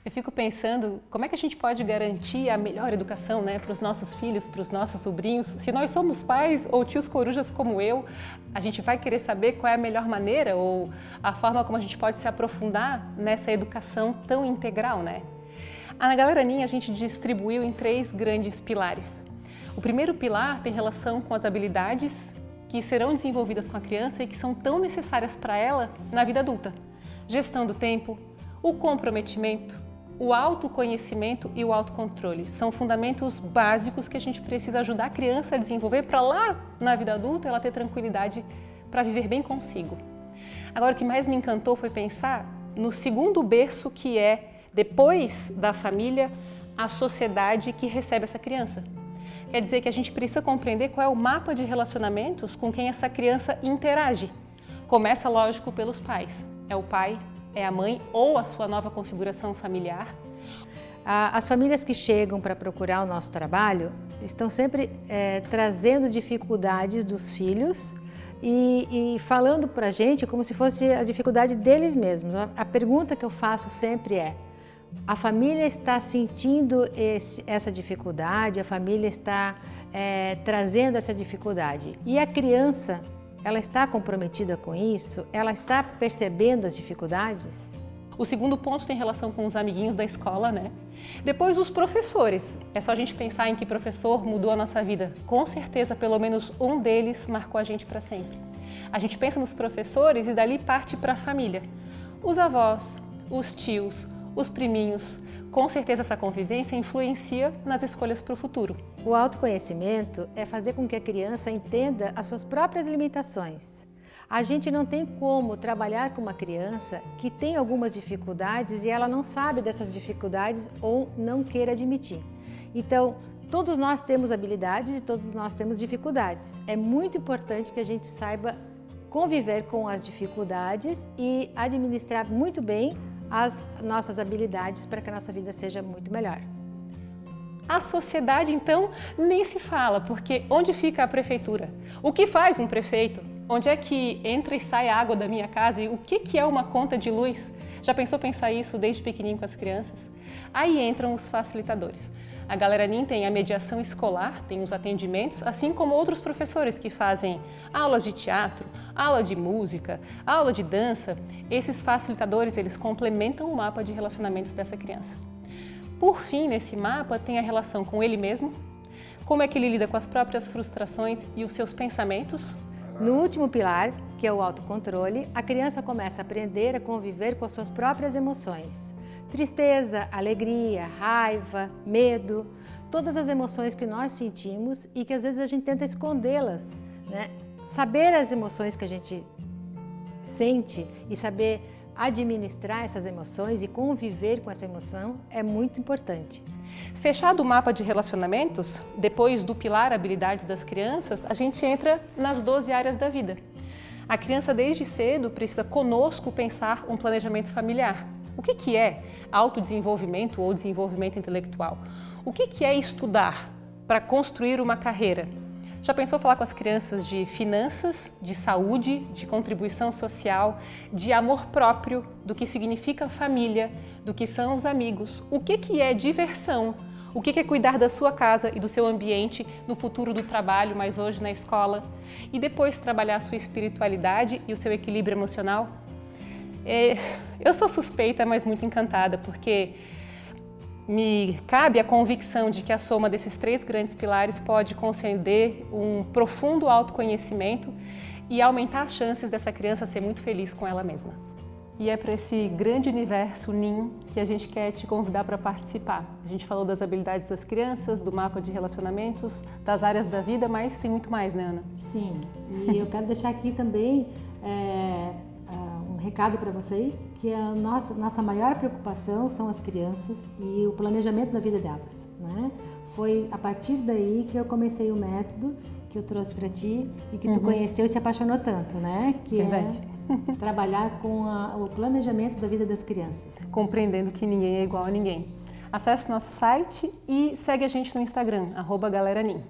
Eu fico pensando como é que a gente pode garantir a melhor educação, né, para os nossos filhos, para os nossos sobrinhos. Se nós somos pais ou tios corujas como eu, a gente vai querer saber qual é a melhor maneira ou a forma como a gente pode se aprofundar nessa educação tão integral, né? Na Galera Ninho a gente distribuiu em 3 grandes pilares. O primeiro pilar tem relação com as habilidades que serão desenvolvidas com a criança e que são tão necessárias para ela na vida adulta. Gestão do tempo, o comprometimento, o autoconhecimento e o autocontrole. São fundamentos básicos que a gente precisa ajudar a criança a desenvolver para lá, na vida adulta, ela ter tranquilidade para viver bem consigo. Agora, o que mais me encantou foi pensar no segundo berço, que é, depois da família, a sociedade que recebe essa criança. Quer dizer que a gente precisa compreender qual é o mapa de relacionamentos com quem essa criança interage. Começa, lógico, pelos pais. É o pai, é a mãe ou a sua nova configuração familiar. As famílias que chegam para procurar o nosso trabalho estão sempre trazendo dificuldades dos filhos e falando para a gente como se fosse a dificuldade deles mesmos. A pergunta que eu faço sempre é: a família está sentindo essa dificuldade, a família está trazendo essa dificuldade e a criança, ela está comprometida com isso? Ela está percebendo as dificuldades? O segundo ponto tem relação com os amiguinhos da escola, né? Depois, os professores. É só a gente pensar em que professor mudou a nossa vida. Com certeza, pelo menos um deles marcou a gente para sempre. A gente pensa nos professores e dali parte para a família. Os avós, os tios, os priminhos. Com certeza essa convivência influencia nas escolhas para o futuro. O autoconhecimento é fazer com que a criança entenda as suas próprias limitações. A gente não tem como trabalhar com uma criança que tem algumas dificuldades e ela não sabe dessas dificuldades ou não queira admitir. Então, todos nós temos habilidades e todos nós temos dificuldades. É muito importante que a gente saiba conviver com as dificuldades e administrar muito bem as nossas habilidades para que a nossa vida seja muito melhor. A sociedade, então, nem se fala, porque onde fica a prefeitura? O que faz um prefeito? Onde é que entra e sai a água da minha casa? E o que é uma conta de luz? Já pensou pensar isso desde pequenininho com as crianças? Aí entram os facilitadores. A Galera Ninho tem a mediação escolar, tem os atendimentos, assim como outros professores que fazem aulas de teatro, aula de música, aula de dança. Esses facilitadores, eles complementam o mapa de relacionamentos dessa criança. Por fim, nesse mapa tem a relação com ele mesmo, como é que ele lida com as próprias frustrações e os seus pensamentos. No último pilar, que é o autocontrole, a criança começa a aprender a conviver com as suas próprias emoções. Tristeza, alegria, raiva, medo, todas as emoções que nós sentimos e que às vezes a gente tenta escondê-las, né? Saber as emoções que a gente sente e saber administrar essas emoções e conviver com essa emoção é muito importante. Fechado o mapa de relacionamentos, depois do pilar habilidades das crianças, a gente entra nas 12 áreas da vida. A criança desde cedo precisa conosco pensar um planejamento familiar. O que é autodesenvolvimento ou desenvolvimento intelectual? O que é estudar para construir uma carreira? Já pensou falar com as crianças de finanças, de saúde, de contribuição social, de amor próprio, do que significa família, do que são os amigos? O que é diversão? O que é cuidar da sua casa e do seu ambiente no futuro do trabalho, mas hoje na escola? E depois trabalhar a sua espiritualidade e o seu equilíbrio emocional? Eu sou suspeita, mas muito encantada, porque me cabe a convicção de que a soma desses 3 grandes pilares pode conceder um profundo autoconhecimento e aumentar as chances dessa criança ser muito feliz com ela mesma. E é para esse grande universo Ninho que a gente quer te convidar para participar. A gente falou das habilidades das crianças, do mapa de relacionamentos, das áreas da vida, mas tem muito mais, né, Ana? Sim, e eu quero deixar aqui também um recado para vocês, que a nossa maior preocupação são as crianças e o planejamento da vida delas, né? Foi a partir daí que eu comecei o método que eu trouxe para ti e que tu conheceu e se apaixonou tanto, né? Que Verdade. É trabalhar com o planejamento da vida das crianças. Compreendendo que ninguém é igual a ninguém. Acesse nosso site e segue a gente no Instagram, @Galera Ninho.